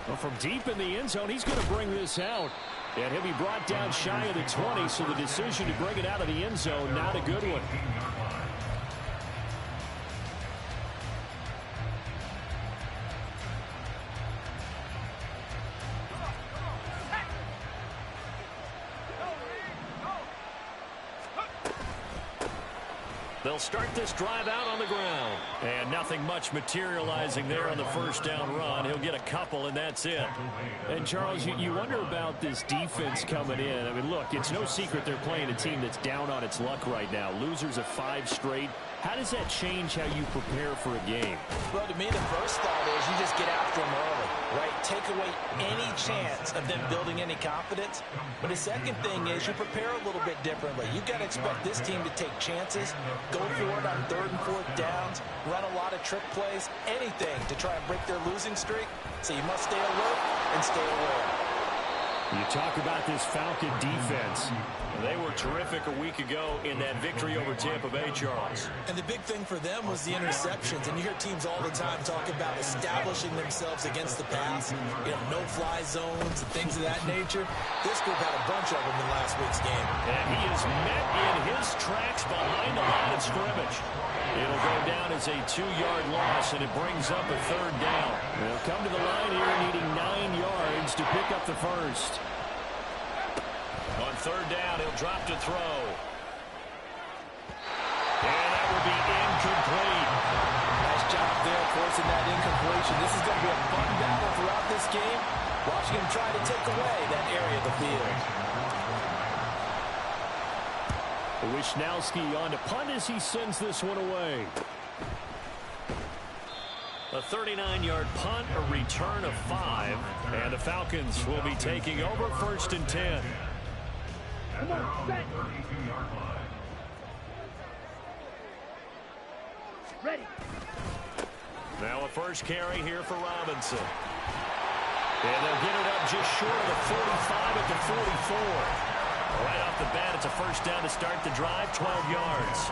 Well, from deep in the end zone, he's going to bring this out. And he'll be brought down shy of the 20, so the decision to bring it out of the end zone, not a good one. They'll start this drive out on the ground. And nothing much materializing there on the first down run. He'll get a couple, and that's it. And, Charles, you wonder about this defense coming in. I mean, look, it's no secret they're playing a team that's down on its luck right now. Losers of 5 straight. How does that change how you prepare for a game? Well, to me, the first thought is you just get after them early, right? Take away any chance of them building any confidence. But the second thing is you prepare a little bit differently. You've got to expect this team to take chances, go for it on 3rd and 4th downs, run a lot of trick plays, anything to try and break their losing streak. So you must stay alert and stay aware. You talk about this Falcon defense. They were terrific a week ago in that victory over Tampa Bay, Charles. And the big thing for them was the interceptions. And you hear teams all the time talk about establishing themselves against the pass. You know, no-fly zones and things of that nature. This group had a bunch of them in last week's game. And he is met in his tracks behind the line of scrimmage. It'll go down as a 2-yard loss, and it brings up a 3rd down. They'll come to the line here needing 9 yards to pick up the first. On 3rd down, he'll drop to throw. And that will be incomplete. Nice job there forcing that incompletion. This is going to be a fun battle throughout this game. Watching him try to take away that area of the field. Wishnowski on to punt as he sends this one away. A 39-yard punt, a return of 5. And the Falcons will be taking over 1st and 10. Come on, set. Ready. Now a first carry here for Robinson. And they'll get it up just short of the 45 at the 44. Right off the bat, it's a first down to start the drive, 12 yards.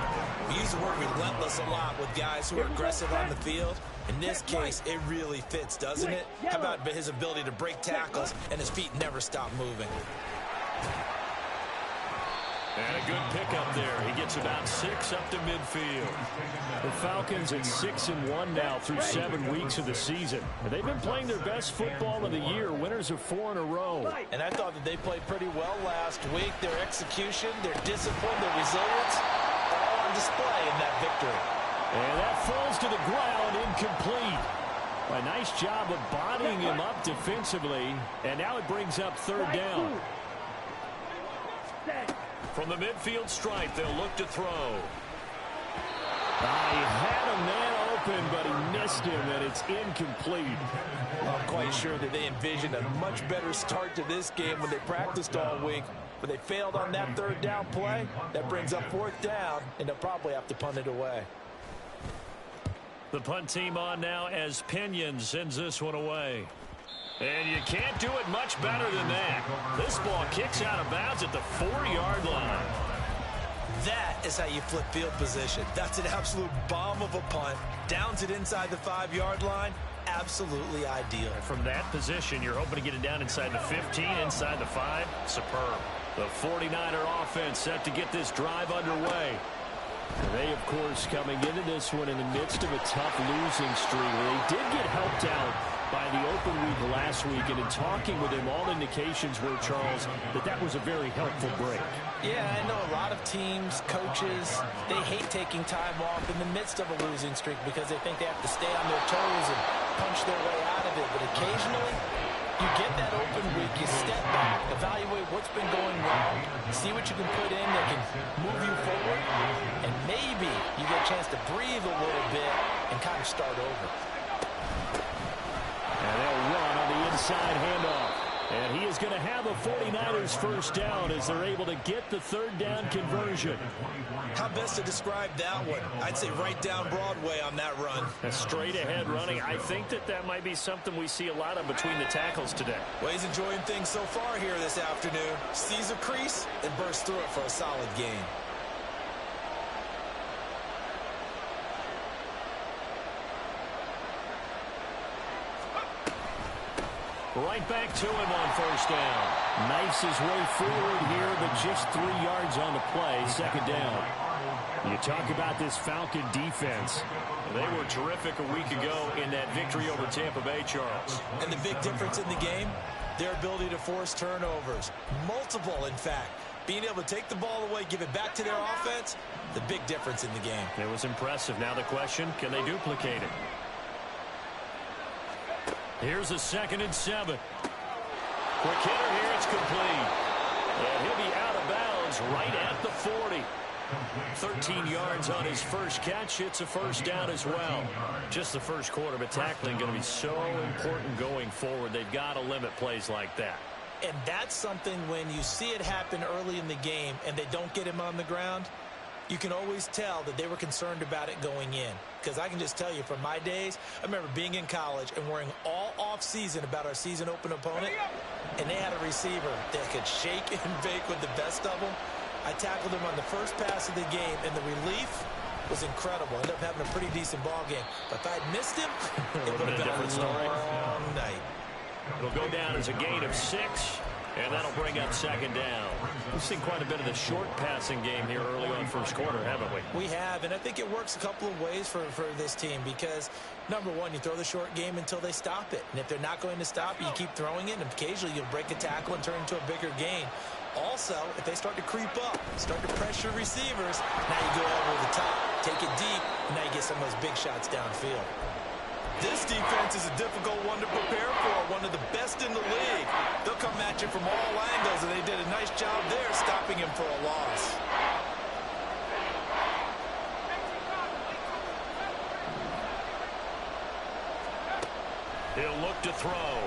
We use the word relentless a lot with guys who are aggressive on the field. In this case, it really fits, doesn't it? How about his ability to break tackles and his feet never stop moving? And a good pickup there. He gets about 6 up to midfield. The Falcons at 6-1 now through 7 weeks of the season. And they've been playing their best football of the year, winners of 4 in a row. And I thought that they played pretty well last week. Their execution, their discipline, their resilience, all on display in that victory. And that falls to the ground, incomplete. A nice job of bodying him up defensively. And now it brings up 3rd down. From the midfield stripe, they'll look to throw. He had a man open, but he missed him, and it's incomplete. I'm quite sure that they envisioned a much better start to this game when they practiced all week. But they failed on that 3rd down play. That brings up 4th down, and they'll probably have to punt it away. The punt team on now as Pinion sends this one away. And you can't do it much better than that. This ball kicks out of bounds at the 4-yard line. That is how you flip field position. That's an absolute bomb of a punt. Downs it inside the 5-yard line. Absolutely ideal. From that position, you're hoping to get it down inside the 15, inside the 5. Superb. The 49er offense set to get this drive underway. They, of course, coming into this one in the midst of a tough losing streak. They did get helped out by the open week last week, and in talking with him, all indications were, Charles, that was a very helpful break. Yeah, I know a lot of teams, coaches, they hate taking time off in the midst of a losing streak because they think they have to stay on their toes and punch their way out of it. But occasionally, you get that open week, you step back, evaluate what's been going wrong, see what you can put in that can move you forward, and maybe you get a chance to breathe a little bit and kind of start over. And they'll run on the inside handoff. And he is going to have a 49ers first down as they're able to get the 3rd down conversion. How best to describe that one? I'd say right down Broadway on that run. A straight ahead running. I think that might be something we see a lot of between the tackles today. Well, he's enjoying things so far here this afternoon. Sees a crease and bursts through it for a solid gain. Right back to him on first down. Knifes his way forward here, but just 3 yards on the play. Second down. You talk about this Falcon defense. They were terrific a week ago in that victory over Tampa Bay, Charles. And the big difference in the game, their ability to force turnovers. Multiple, in fact. Being able to take the ball away, give it back to their offense, the big difference in the game. It was impressive. Now the question, can they duplicate it? Here's a 2nd and 7. Quick hitter here, it's complete. And he'll be out of bounds right at the 40. 13 yards on his first catch. It's a first down as well. Just the first quarter, but tackling going to be so important going forward. They've got to limit plays like that. And that's something when you see it happen early in the game and they don't get him on the ground, you can always tell that they were concerned about it going in. Because I can just tell you from my days, I remember being in college and worrying all off-season about our season open opponent, and they had a receiver that could shake and bake with the best of them. I tackled him on the first pass of the game, and the relief was incredible. Ended up having a pretty decent ball game. But if I'd missed him, it would have been a long night. It'll go down as a gain of 6, and that'll bring up second down. We've seen quite a bit of the short passing game here early on first quarter, haven't we? We have, and I think it works a couple of ways for this team because, number one, you throw the short game until they stop it. And if they're not going to stop it, you keep throwing it, and occasionally you'll break a tackle and turn into a bigger gain. Also, if they start to creep up, start to pressure receivers, now you go over the top, take it deep, and now you get some of those big shots downfield. This defense is a difficult one to prepare for, one of the best in the league. They'll come at you from all angles, and they did a nice job there stopping him for a loss. He'll look to throw.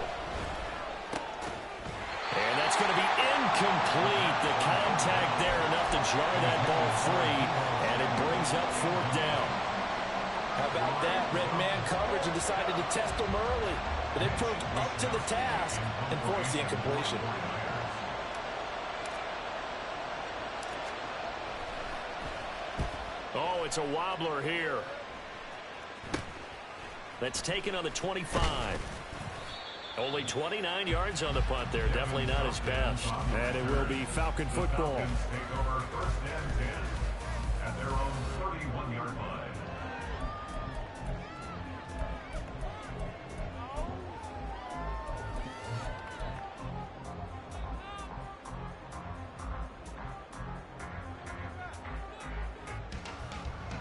And that's going to be incomplete. The contact there enough to jar that ball free, and it brings up 4th down. How about that? Red man coverage and decided to test them early. But it proved up to the task and forced the incompletion. Oh, it's a wobbler here. That's taken on the 25. Only 29 yards on the punt there. Definitely not his best. And it will be Falcon football. At their own 31-yard line.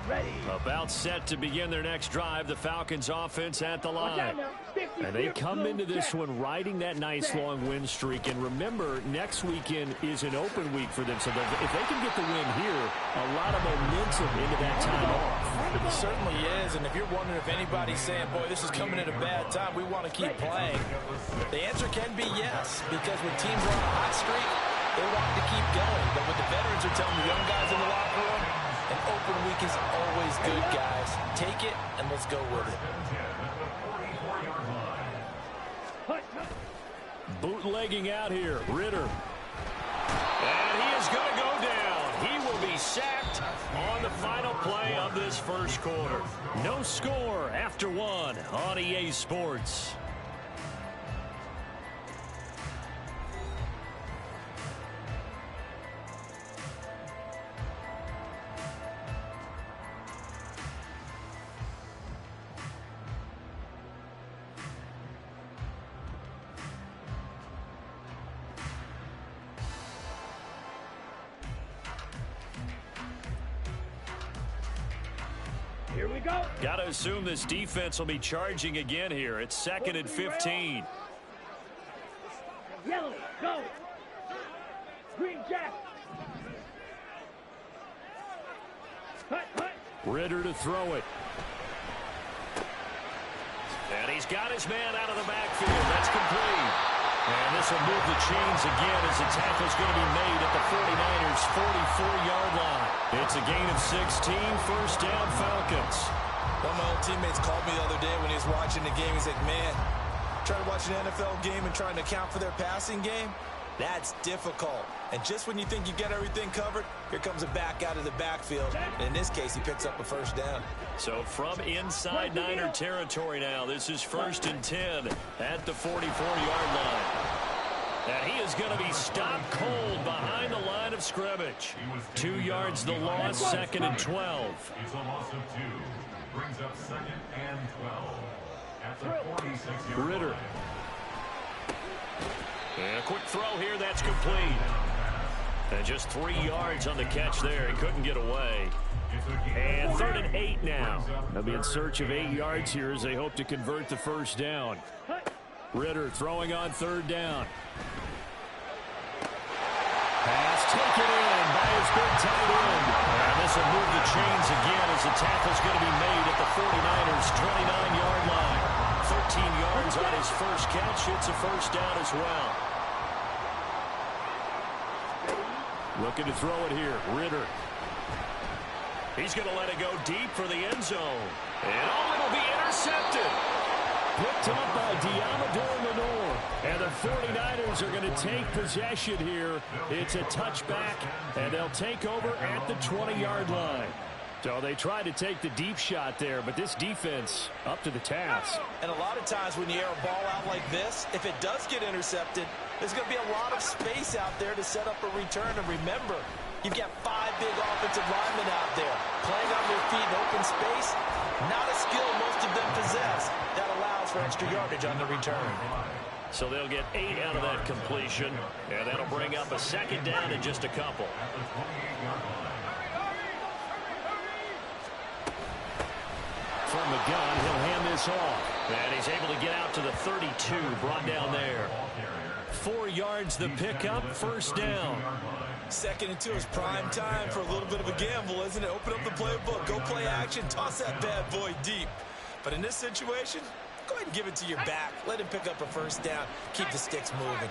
Ready. About set to begin their next drive. The Falcons offense at the line. And they come into this one riding that nice long win streak. And remember, next weekend is an open week for them. So if they can get the win here, a lot of momentum into that time off. It certainly is. And if you're wondering if anybody's saying, boy, this is coming at a bad time, we want to keep playing, the answer can be yes. Because when teams are on a hot streak, they want to keep going. But what the veterans are telling the young guys in the locker room, an open week is always good, guys. Take it, and let's go with it. Bootlegging out here, Ritter. And he is going to go down. He will be sacked on the final play of this first quarter. No score after 1 on EA Sports. Here we go. Got to assume this defense will be charging again here. It's 2nd and 15. Yellow, go. Green jack. Hut. Ritter to throw it. And he's got his man out of the backfield. That's complete. And this will move the chains again as the tackle's going to be made at the 49ers' 44-yard line. It's a gain of 16, first down Falcons. One of my old teammates called me the other day when he was watching the game. He's like, man, trying to watch an NFL game and trying to account for their passing game, That's difficult. And just when you think you get everything covered, here comes a back out of the backfield. And in this case, he picks up a first down. So from inside Niner territory now, this is 1st and 10 at the 44-yard line. And he is going to be stopped cold behind the line of scrimmage. 2 yards the loss, 2nd and 12. It's a loss of 2. Brings up 2nd and 12. At the 46-yard Ritter. line. And a quick throw here, that's complete. And just 3 yards on the catch there. He couldn't get away. And 3rd and 8 now. They'll be in search of 8 yards here as they hope to convert the first down. Ritter throwing on 3rd down. Pass taken in by his big tight end. And this will move the chains again as the tackle's going to be made at the 49ers' 29-yard line. 13 yards on his first catch. It's a first down as well. Looking to throw it here. Ritter. He's going to let it go deep for the end zone. And it'll be intercepted. Picked up by Diamador Lenore. And the 49ers are going to take possession here. It's a touchback, and they'll take over at the 20-yard line. So they tried to take the deep shot there, but this defense up to the task. And a lot of times when you air a ball out like this, if it does get intercepted, there's going to be a lot of space out there to set up a return. And remember, you've got 5 big offensive linemen out there playing on their feet in open space. Not a skill most of them possess. That allows for extra yardage on the return. So they'll get 8 out of that completion, and that'll bring up a 2nd down in just a couple. From the gun, he'll hand this off. And he's able to get out to the 32, brought down there. 4 yards the pickup, first down. 2nd and 2 is prime time for a little bit of a gamble, isn't it? Open up the playbook, go play action, toss that bad boy deep. But in this situation, go ahead and give it to your back. Let him pick up a first down. Keep the sticks moving.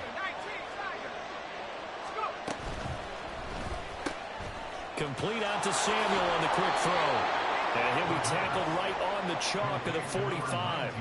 Complete out to Samuel on the quick throw. And he'll be tackled right on the chalk of the 45.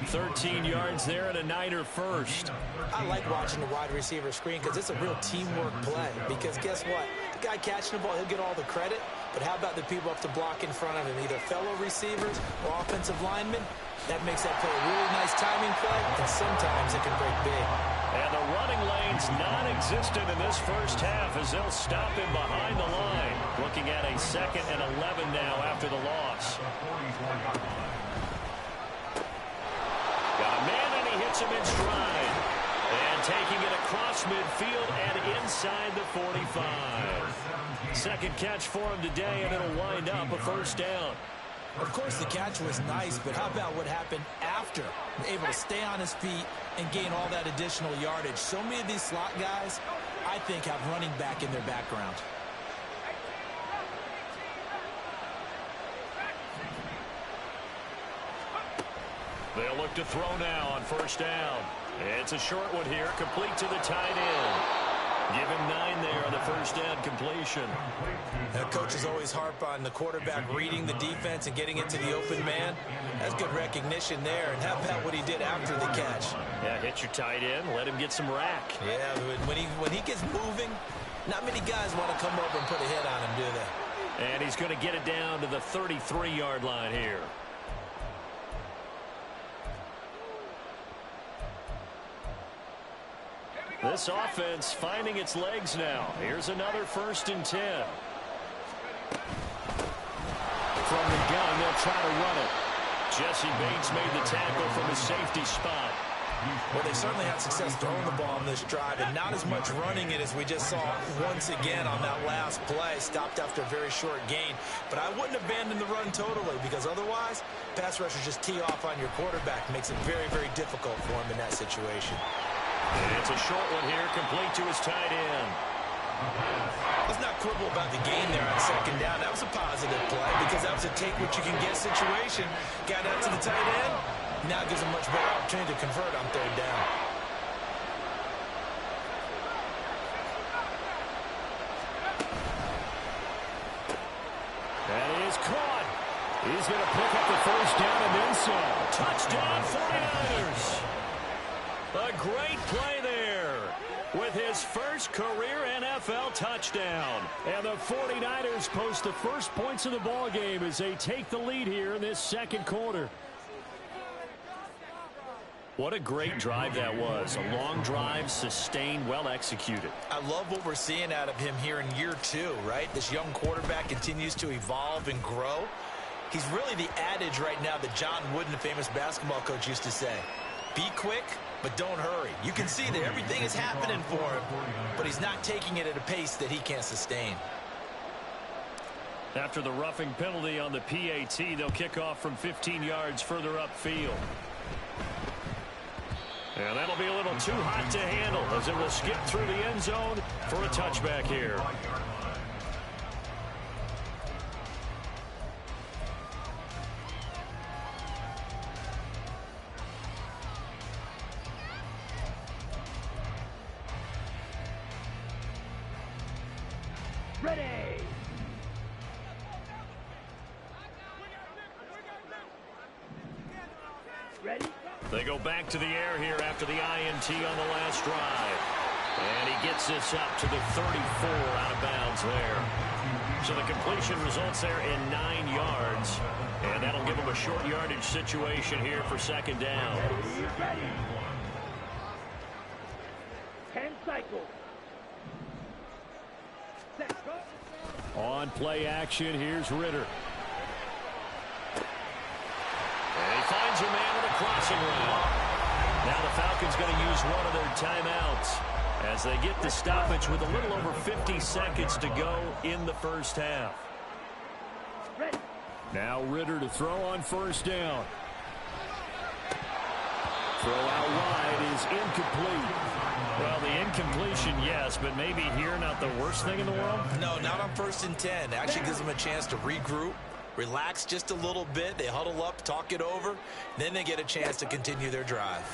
13 yards there and a Niner first. I like watching the wide receiver screen because it's a real teamwork play. Because guess what? The guy catching the ball, he'll get all the credit. But how about the people up to block in front of him, either fellow receivers or offensive linemen? That makes that play a really nice timing play, and sometimes it can break big. And the running lane's non-existent in this first half as they'll stop him behind the line. Looking at a 2nd and 11 now after the loss. Got a man, and he hits him in stride. And taking it across midfield and inside the 45. 2nd catch for him today, and it'll wind up a first down. Of course, the catch was nice, but how about what happened after? Able to stay on his feet and gain all that additional yardage. So many of these slot guys, I think, have running back in their background. They'll look to throw now on first down. It's a short one here, complete to the tight end. Give him 9 there on the first down completion. Now, coaches always harp on the quarterback reading the defense and getting into the open man. That's good recognition there. And how about what he did after the catch? Yeah, hit your tight end, let him get some rack. Yeah, when he gets moving, not many guys want to come over and put a hit on him, do they? And he's going to get it down to the 33-yard line here. This offense finding its legs now. Here's another 1st and 10. From the gun, they'll try to run it. Jesse Bates made the tackle from his safety spot. Well, they certainly had success throwing the ball on this drive, and not as much running it as we just saw once again on that last play. Stopped after a very short gain. But I wouldn't abandon the run totally, because otherwise, pass rushers just tee off on your quarterback. Makes it very, very difficult for him in that situation. And it's a short one here, complete to his tight end. Let's not quibble about the gain there on 2nd down. That was a positive play because that was a take-what-you-can-get situation. Got out to the tight end. Now gives him much better opportunity to convert on 3rd down. That is caught. He's going to pick up the first down and then some. Touchdown 49ers. A great play there. with his first career NFL touchdown. And the 49ers post the first points of the ball game as they take the lead here in this second quarter. What a great drive that was. A long drive, sustained, well executed. I love what we're seeing out of him here in year 2, right? This young quarterback continues to evolve and grow. He's really the adage right now that John Wooden, the famous basketball coach, used to say. Be quick, but don't hurry. You can see that everything is happening for him, but he's not taking it at a pace that he can't sustain. After the roughing penalty on the PAT, they'll kick off from 15 yards further upfield. And that'll be a little too hot to handle as it will skip through the end zone for a touchback here. Ready. Ready. They go back to the air here after the INT on the last drive. And he gets this up to the 34 out of bounds there. So the completion results there in 9 yards. And that'll give him a short yardage situation here for second down. Ready. 10 cycles. Set, go. On play action, here's Ritter. And he finds a man with a crossing route. Now the Falcons going to use one of their timeouts as they get the stoppage with a little over 50 seconds to go in the first half. Ready. Now Ritter to throw on first down. Throw out wide is incomplete. Well, the incompletion, yes, but maybe here not the worst thing in the world? No, not on 1st and 10. Actually gives them a chance to regroup, relax just a little bit. They huddle up, talk it over. Then they get a chance to continue their drive.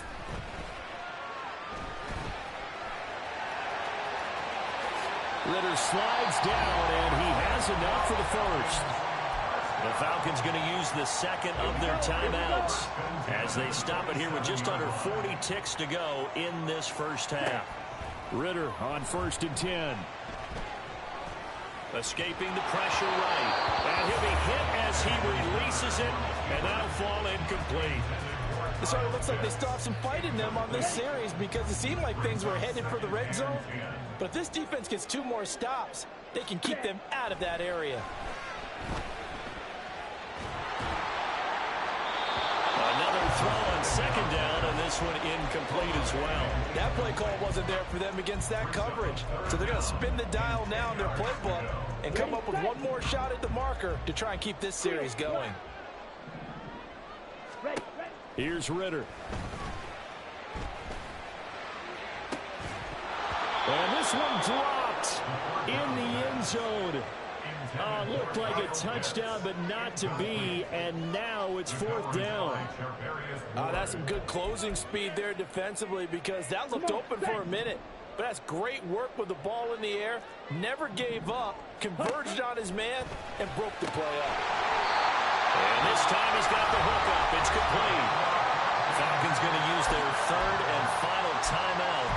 Ritter slides down, and he has enough for the first. The Falcons going to use the second of their timeouts as they stop it here with just under 40 ticks to go in this first half. Ritter on 1st and 10. Escaping the pressure right. And he'll be hit as he releases it, and that'll fall incomplete. So it looks like they still have some fight in them on this series because it seemed like things were headed for the red zone. But if this defense gets 2 more stops, they can keep them out of that area. Another throw on second down, and this one incomplete as well. That play call wasn't there for them against that coverage. So they're going to spin the dial now in their playbook and come up with one more shot at the marker to try and keep this series going. Ready. Here's Ritter. And this one dropped in the end zone. Looked like a touchdown, but not to be, and now it's 4th down. That's some good closing speed there defensively because that looked open for a minute. But that's great work with the ball in the air. Never gave up, converged on his man, and broke the play up. And this time he's got the hook up. It's complete. Falcons going to use their 3rd and final timeout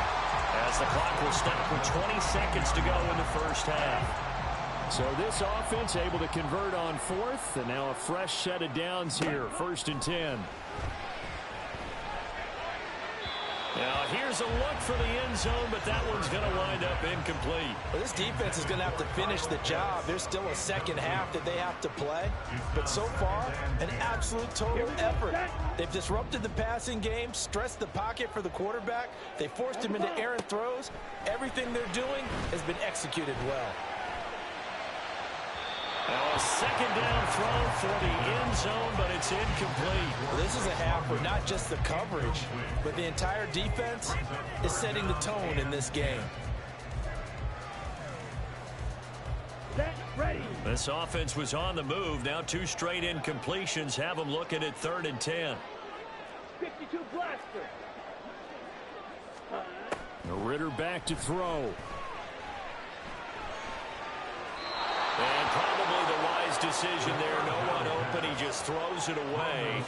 as the clock will stop with 20 seconds to go in the first half. So this offense able to convert on 4th, and now a fresh set of downs here, 1st and 10. Now here's a look for the end zone, but that one's going to wind up incomplete. Well, this defense is going to have to finish the job. There's still a second half that they have to play. But so far, an absolute total effort. They've disrupted the passing game, stressed the pocket for the quarterback. They forced him into errant throws. Everything they're doing has been executed well. Now a second down throw for the end zone, but it's incomplete. Well, this is a half where not just the coverage, but the entire defense is setting the tone in this game. Set, ready. This offense was on the move. Now 2 straight incompletions have them looking at 3rd and 10. 52 blaster. Ritter back to throw. And probably the wise decision there. No one open. He he just throws it away.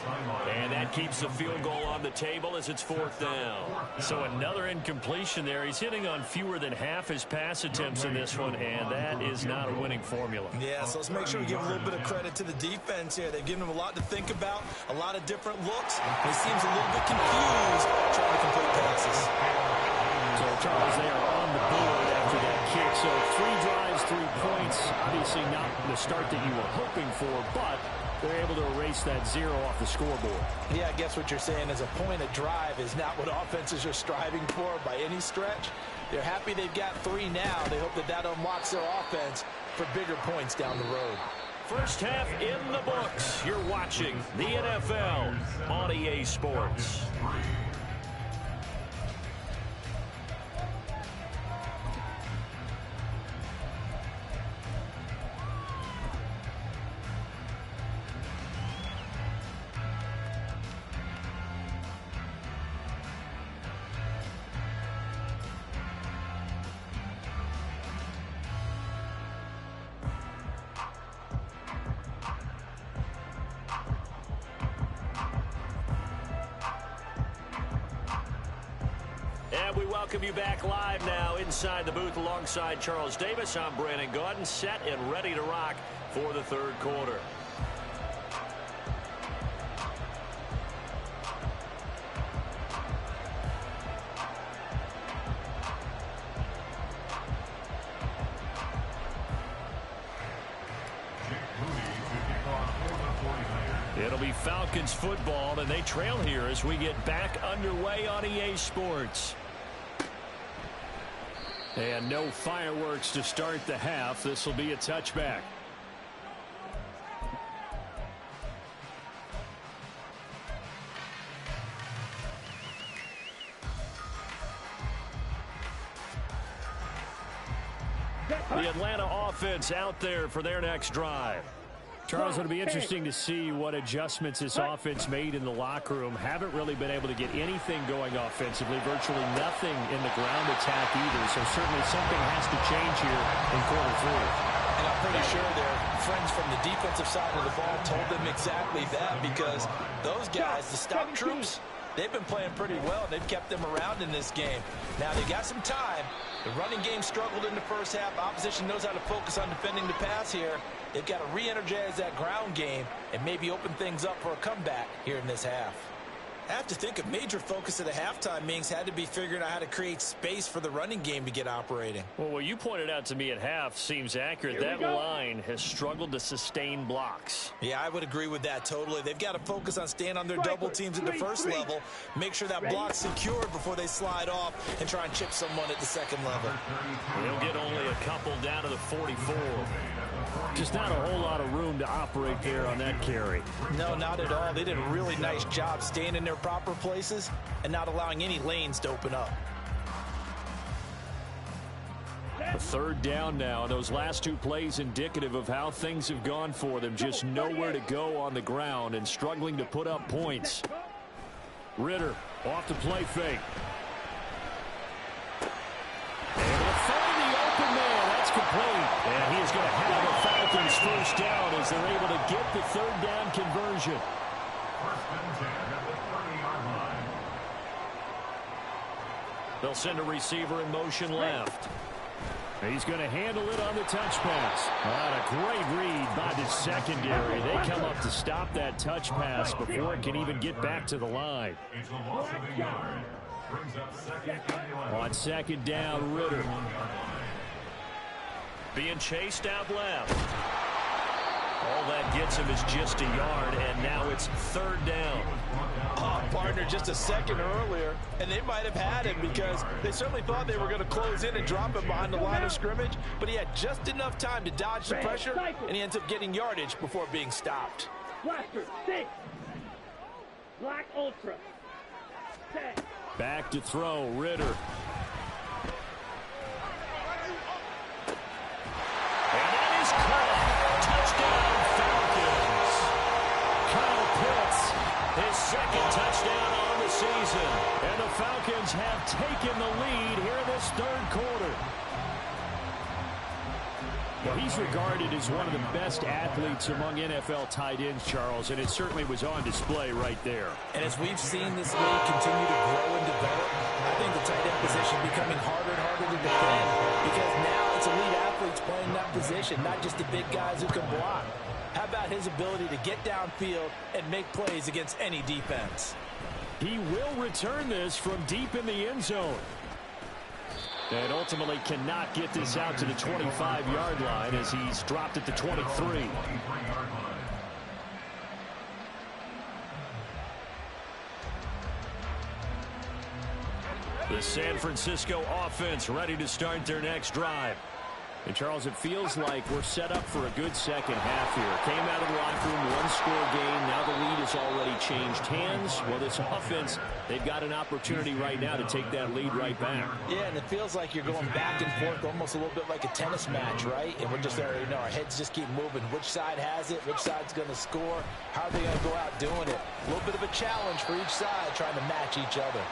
And that keeps the field goal on the table as it's 4th down. So another incompletion there. He's hitting on fewer than half his pass attempts in this one, and that is not a winning formula. Yeah, so let's make sure we give a little bit of credit to the defense here. They've given him a lot to think about, a lot of different looks. He seems a little bit confused trying to complete passes. So, Charles, they are on the board after that kick. So 3 drives, 3 points. Obviously not the start that you were hoping for, but they're able to erase that 0 off the scoreboard. Yeah, I guess what you're saying is a point of drive is not what offenses are striving for by any stretch. They're happy they've got 3 now. They hope that that unlocks their offense for bigger points down the road. First half in the books. You're watching the NFL on EA Sports. And we welcome you back live now inside the booth alongside Charles Davis. I'm Brandon Gaudin, set and ready to rock for the 3rd quarter. It'll be Falcons football, and they trail here as we get back underway on EA Sports. And no fireworks to start the half. This will be a touchback. The Atlanta offense out there for their next drive. Charles, it'll be interesting to see what adjustments this offense made in the locker room. Haven't really been able to get anything going offensively, virtually nothing in the ground attack either. So certainly something has to change here in quarter 3. And I'm pretty sure their friends from the defensive side of the ball told them exactly that, because those guys, the stop troops, they've been playing pretty well, and they've kept them around in this game. Now, they got some time. The running game struggled in the first half. Opposition knows how to focus on defending the pass here. They've got to re-energize that ground game and maybe open things up for a comeback here in this half. I have to think a major focus of the halftime, Mings, had to be figuring out how to create space for the running game to get operating. Well, what you pointed out to me at half seems accurate. That line has struggled to sustain blocks. Yeah, I would agree with that totally. They've got to focus on staying on their double teams at the first level, make sure that block's secured before they slide off and try and chip someone at the second level. They'll get only a couple down to the 44. Just not a whole lot of room to operate there on that carry. No, not at all. They did a really nice job staying in their proper places and not allowing any lanes to open up. A 3rd down now. Those last 2 plays indicative of how things have gone for them. Just nowhere to go on the ground and struggling to put up points. Ritter off the play fake. Able to find the open man. That's complete. And he is going to have the Falcons first down as they're able to get the 3rd down conversion. They'll send a receiver in motion left. He's going to handle it on the touch pass. A great read by the secondary. They come up to stop that touch pass before it can even get back to the line. On 2nd down, Ritter. Being chased out left. All that gets him is just a yard, and now it's 3rd down. Oh, partner, just a second earlier, and they might have had him because they certainly thought they were going to close in and drop him behind the line of scrimmage, but he had just enough time to dodge the pressure, and he ends up getting yardage before being stopped. Blaster, 6. Black Ultra. 10. Back to throw, Ritter. And that is caught. Touchdown, Falcons. Kyle Pitts, his 2nd touchdown on the season. And the Falcons have taken the lead here in this 3rd quarter. Well, he's regarded as one of the best athletes among NFL tight ends, Charles, and it certainly was on display right there. And as we've seen this league continue to grow and develop, I think the tight end position is becoming harder and harder to defend because now it's elite athletes playing that position, not just the big guys who can block. How about his ability to get downfield and make plays against any defense? He will return this from deep in the end zone. And ultimately cannot get this out to the 25-yard line as he's dropped at the 23. The San Francisco offense ready to start their next drive. And, Charles, it feels like we're set up for a good second half here. Came out of the locker room, one-score game. Now the lead has already changed hands. Well, this offense, they've got an opportunity right now to take that lead right back. Yeah, and it feels like you're going back and forth almost a little bit like a tennis match, right? And we're just there, our heads just keep moving. Which side has it? Which side's going to score? How are they going to go out doing it? A little bit of a challenge for each side trying to match each other.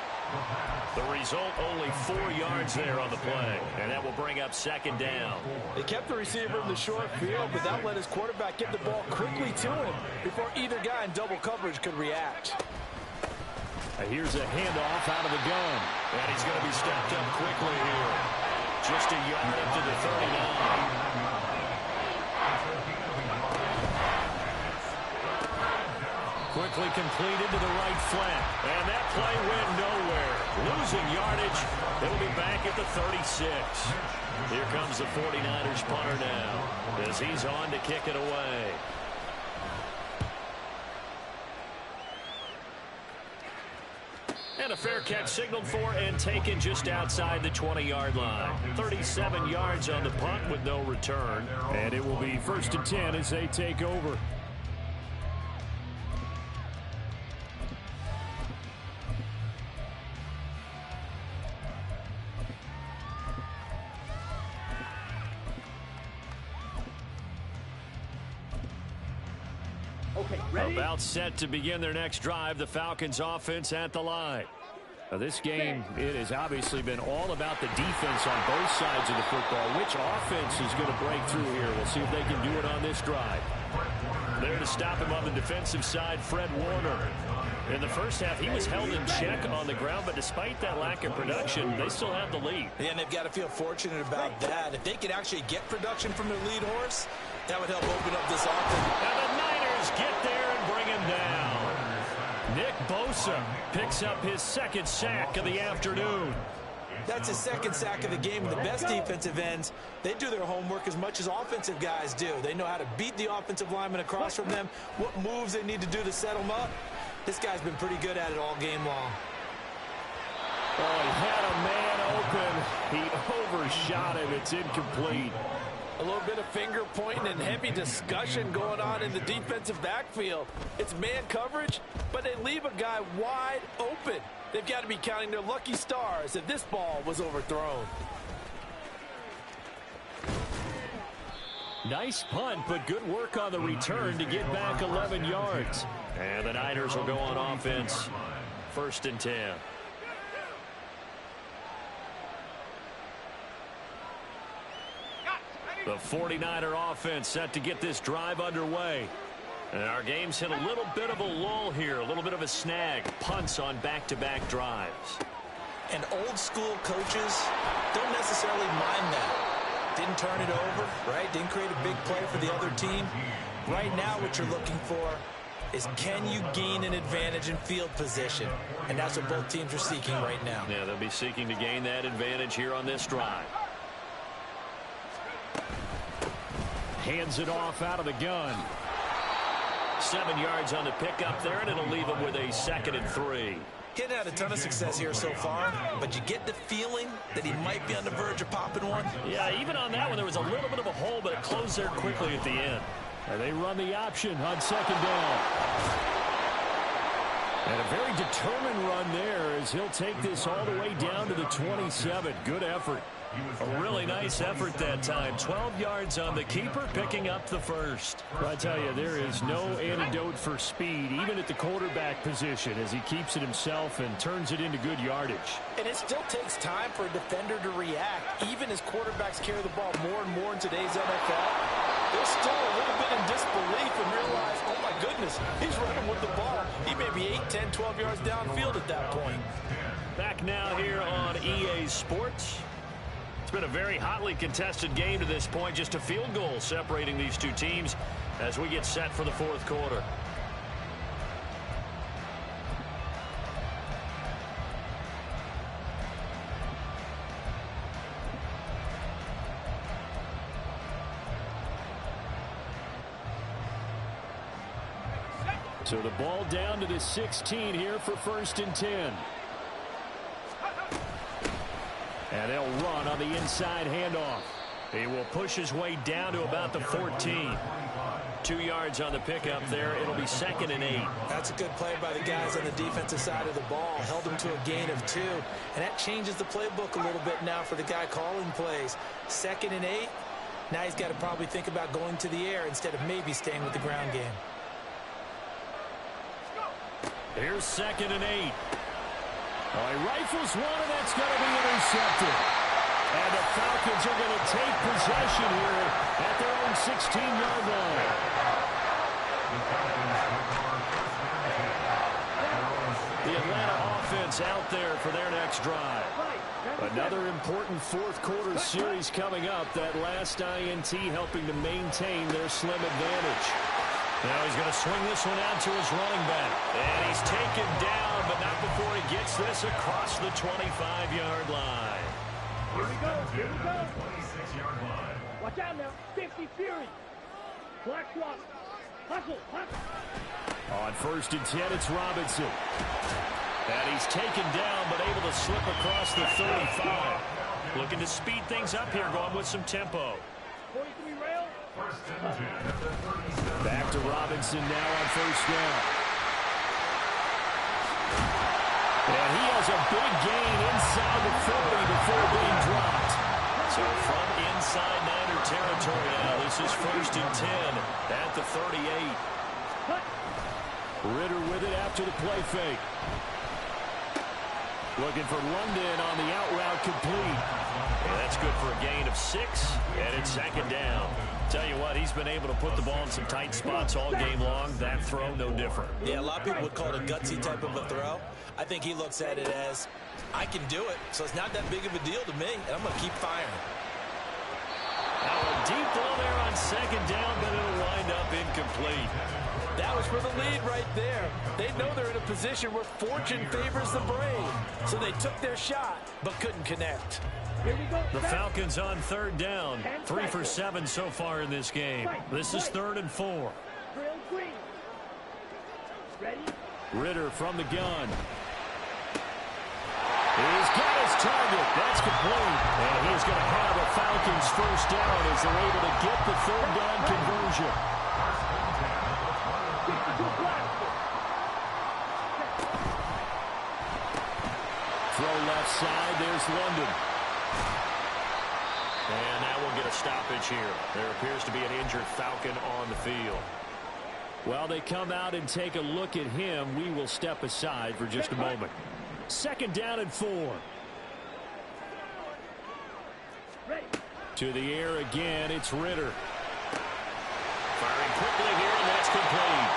The result, only 4 yards there on the play, and that will bring up second down. They kept the receiver in the short field, but that let his quarterback get the ball quickly to him before either guy in double coverage could react. Here's a handoff out of the gun, and he's going to be stepped up quickly here. Just a yard up to the 39. Quickly completed to the right flat. And that play went nowhere. Losing yardage. It'll be back at the 36. Here comes the 49ers punter now as he's on to kick it away. And a fair catch signaled for and taken just outside the 20-yard line. 37 yards on the punt with no return. And it will be 1st and 10 as they take over. Okay, ready? About set to begin their next drive, the Falcons offense at the line. Now this game, it has obviously been all about the defense on both sides of the football. Which offense is going to break through here? We'll see if they can do it on this drive. There to stop him on the defensive side, Fred Warner. In the first half, he was held in check on the ground, but despite that lack of production, they still have the lead. Yeah, and they've got to feel fortunate about that. If they could actually get production from their lead horse, that would help open up this offense. And the Niners get there and bring him down. Nick Bosa picks up his second sack of the afternoon. That's his second sack of the game. And the best defensive ends, they do their homework as much as offensive guys do. They know how to beat the offensive lineman across from them, what moves they need to do to set them up. This guy's been pretty good at it all game long. Oh, he had a man open. He overshot him. It's incomplete. A little bit of finger pointing and heavy discussion going on in the defensive backfield. It's man coverage, but they leave a guy wide open. They've got to be counting their lucky stars if this ball was overthrown. Nice punt, but good work on the return to get back 11 yards. And the Niners will go on offense. 1st and 10. The 49er offense set to get this drive underway. And our game's hit a little bit of a lull here, a little bit of a snag. Punts on back-to-back drives. And old school coaches don't necessarily mind that. Didn't turn it over, right? Didn't create a big play for the other team. Right now what you're looking for is can you gain an advantage in field position? And that's what both teams are seeking right now. Yeah, they'll be seeking to gain that advantage here on this drive. Hands it off out of the gun. 7 yards on the pickup there, and it'll leave him with a 2nd and 3. He hadn't had a ton of success here so far, but you get the feeling that he might be on the verge of popping one. Yeah, even on that one, there was a little bit of a hole, but it closed there quickly at the end. And they run the option on 2nd down. And a very determined run there as he'll take this all the way down to the 27. Good effort. A really nice effort that time. 12 yards on the keeper, picking up the first. I tell you, there is no antidote for speed, even at the quarterback position, as he keeps it himself and turns it into good yardage. And it still takes time for a defender to react. Even as quarterbacks carry the ball more and more in today's NFL, they're still a little bit in disbelief and realize, oh my goodness, he's running with the ball. He may be 8, 10, 12 yards downfield at that point. Back now here on EA Sports. It's been a very hotly contested game to this point. Just a field goal separating these two teams as we get set for the fourth quarter. So the ball down to the 16 here for 1st and 10. And they'll run on the inside handoff. He will push his way down to about the 14. 2 yards on the pickup there. It'll be 2nd and 8. That's a good play by the guys on the defensive side of the ball. Held him to a gain of 2. And that changes the playbook a little bit now for the guy calling plays. 2nd and 8. Now he's got to probably think about going to the air instead of maybe staying with the ground game. Here's 2nd and 8. Oh, he rifles one, and that's going to be intercepted. And the Falcons are going to take possession here at their own 16-yard line. The Atlanta offense out there for their next drive. Another important fourth quarter series coming up. That last INT helping to maintain their slim advantage. Now he's going to swing this one out to his running back. And he's taken down, but not before he gets this across the 25-yard line. Here we go. 26-yard line. Watch out now. 50 Fury. Black swap. Hustle. On 1st and 10, it's Robinson. And he's taken down, but able to slip across the 35. Looking to speed things up here, going with some tempo. 43 rail. Back to Robinson now on 1st down. And he has a big gain inside the 40 before being dropped. So from inside Niner territory now, this is 1st and 10 at the 38. Ritter with it after the play fake. Looking for London on the out route complete. And that's good for a gain of 6, and it's 2nd down. Tell you what, he's been able to put the ball in some tight spots all game long. That throw, no different. Yeah, a lot of people would call it a gutsy type of a throw. I think he looks at it as, I can do it, so it's not that big of a deal to me, and I'm going to keep firing. Now a deep ball there on 2nd down, but it'll wind up incomplete. That was for the lead right there. They know they're in a position where fortune favors the brave. So they took their shot, but couldn't connect. Here we go. The Falcons on 3rd down. 3 for 7 so far in this game. This is 3rd and 4. Drill green. Ready? Ritter from the gun. He's got his target. That's complete. And he's going to have a Falcons 1st down as they're able to get the 3rd down conversion. Throw left side. There's London. And now we'll get a stoppage here. There appears to be an injured Falcon on the field. While they come out and take a look at him, we will step aside for just a moment. 2nd down and 4. To the air again, it's Ritter. Firing quickly here, and that's complete.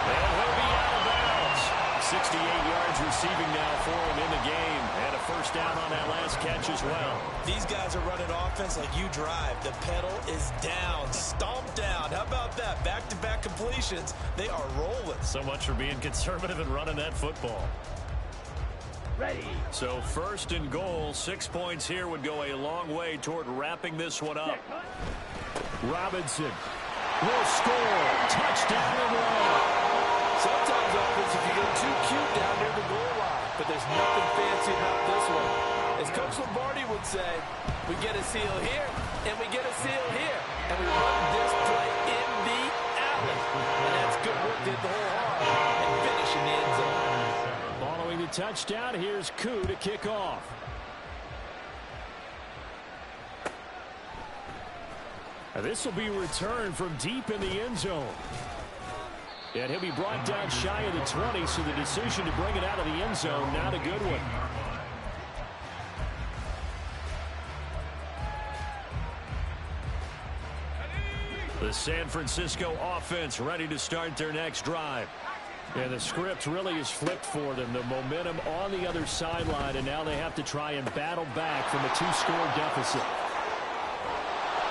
And he'll be out of bounds. 68 yards receiving now for him in the game. And a 1st down on that last catch as well. These guys are running offense like you drive. The pedal is down, stomped down. How about that? Back-to-back completions. They are rolling. So much for being conservative and running that football. Ready. So 1st and goal, 6 points here would go a long way toward wrapping this one up. Robinson will score. Touchdown and one. Sometimes offense, if you get too cute down near the goal line, but there's nothing fancy about this one. As Coach Lombardi would say, we get a seal here, and we get a seal here, and we run this play in the alley. And that's good work, did the whole hard, and finish in the end zone. Following the touchdown, here's Koo to kick off. This will be returned from deep in the end zone. And he'll be brought down shy of the 20, so the decision to bring it out of the end zone, not a good one. The San Francisco offense ready to start their next drive. And the script really is flipped for them. The momentum on the other sideline, and now they have to try and battle back from a 2-score deficit.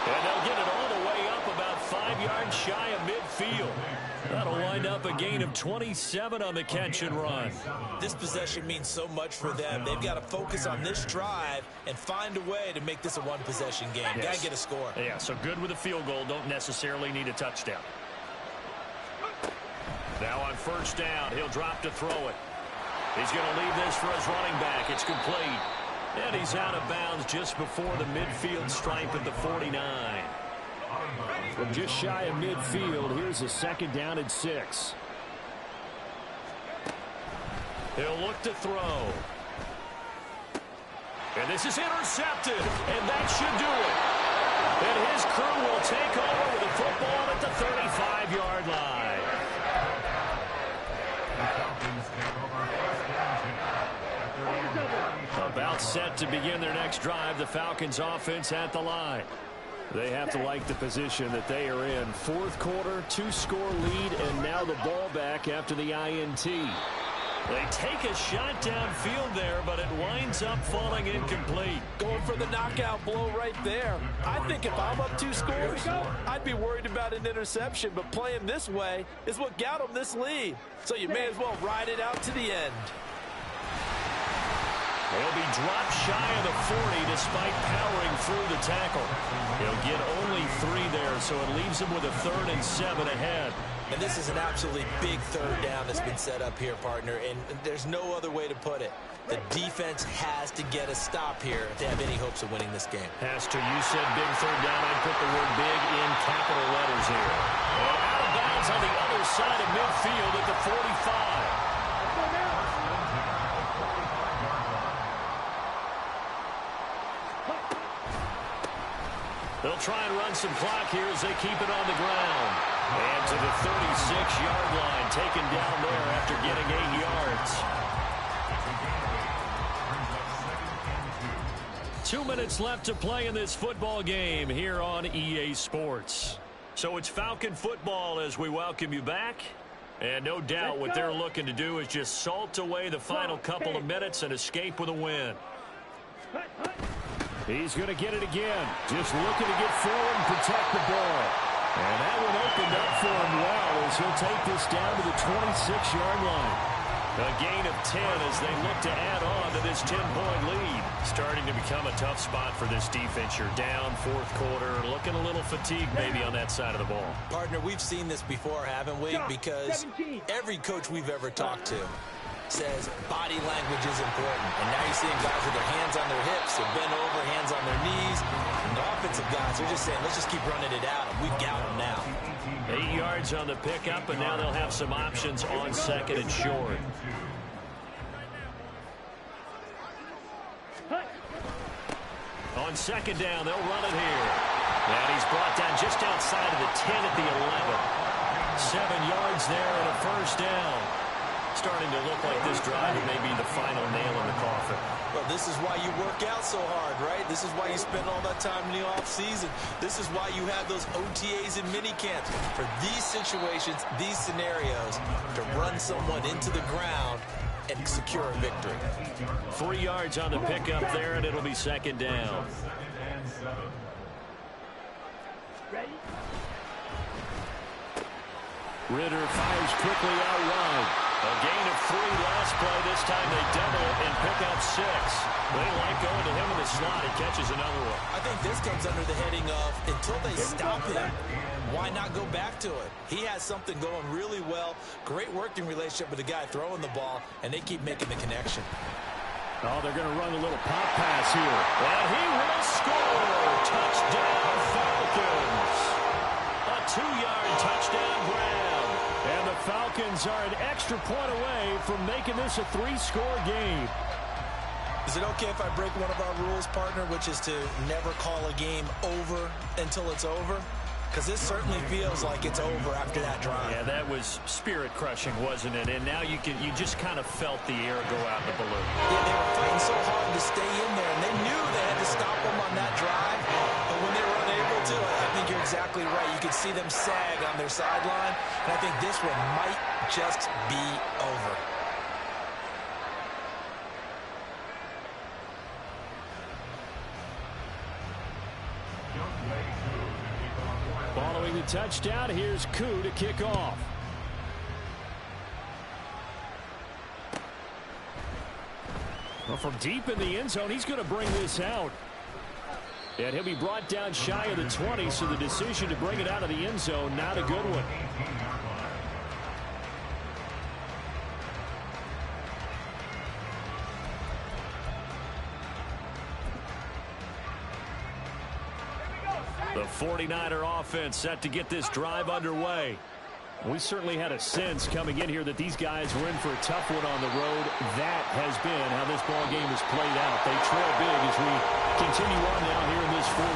And they'll get it all the way up about 5 yards shy of midfield. That'll wind up a gain of 27 on the catch and run. This possession means so much for them. They've got to focus on this drive and find a way to make this a one-possession game. Yes. Got to get a score. Yeah, so good with a field goal. Don't necessarily need a touchdown. Now on first down, he'll drop to throw it. He's going to leave this for his running back. It's complete. And he's out of bounds just before the midfield stripe at the 49. From just shy of midfield, here's a second down and 6. He'll look to throw. And this is intercepted. And that should do it. And his crew will take over with the football at the 35-yard line. About set to begin their next drive, the Falcons offense at the line. They have to like the position that they are in. Fourth quarter, 2-score lead, and now the ball back after the INT. They take a shot downfield there, but it winds up falling incomplete. Going for the knockout blow right there. I think if I'm up 2 scores, I'd be worried about an interception, but playing this way is what got them this lead. So you may as well ride it out to the end. He'll be dropped shy of the 40 despite powering through the tackle. He'll get only 3 there, so it leaves him with a 3rd and 7 ahead. And this is an absolutely big third down that's been set up here, partner, and there's no other way to put it. The defense has to get a stop here if they have any hopes of winning this game. Pastor, you said big third down. I put the word big in capital letters here. And out of bounds on the other side of midfield at the 45. They'll try and run some clock here as they keep it on the ground. And to the 36-yard line, taken down there after getting 8 yards. 2 minutes left to play in this football game here on EA Sports. So it's Falcon football as we welcome you back. And no doubt what they're looking to do is just salt away the final couple of minutes and escape with a win. He's going to get it again. Just looking to get forward and protect the ball. And that one opened up for him well as he'll take this down to the 26-yard line. A gain of 10 as they look to add on to this 10-point lead. Starting to become a tough spot for this defense. You're down fourth quarter, looking a little fatigued maybe on that side of the ball. Partner, we've seen this before, haven't we? Because every coach we've ever talked to says body language is important. And now you're seeing guys with their hands on their hips, they're bent over, hands on their knees. And the offensive guys are just saying, let's just keep running it out. And we've got them now. 8 yards on the pickup, and now they'll have some options on second and short. On second down, they'll run it here. And he's brought down just outside of the 10 at the 11. 7 yards there and a first down. Starting to look like this drive may be the final nail in the coffin. Well, this is why you work out so hard, right? This is why you spend all that time in the offseason. This is why you have those OTAs and mini camps. For these situations, these scenarios, to run someone into the ground and secure a victory. 3 yards on the pickup there, and it'll be second down. Ritter fires quickly out wide. A gain of 3 last play. This time they double it and pick up 6. They like going to him in the slot. He catches another one. I think this comes under the heading of, until they stop him, why not go back to it? He has something going really well. Great working relationship with the guy throwing the ball, and they keep making the connection. Oh, they're going to run a little pop pass here. And he will score. Touchdown, Falcons. A 2-yard touchdown grab. And the Falcons are an extra point away from making this a 3-score game. Is it okay if I break one of our rules, partner, which is to never call a game over until it's over? Because this certainly feels like it's over after that drive. Yeah, that was spirit-crushing, wasn't it? And now you just kind of felt the air go out the balloon. Yeah, they were fighting so hard to stay in there, and they knew they had to stop them on that drive. But when they were unable to, I think you're exactly right. You could see them sag on their sideline, and I think this one might just be over. Following the touchdown, here's Koo to kick off. Well, from deep in the end zone, he's going to bring this out. And he'll be brought down shy of the 20, so the decision to bring it out of the end zone, not a good one. The 49er offense set to get this drive underway. We certainly had a sense coming in here that these guys were in for a tough one on the road. That has been how this ball game has played out. They trail big as we continue on now here in this fourth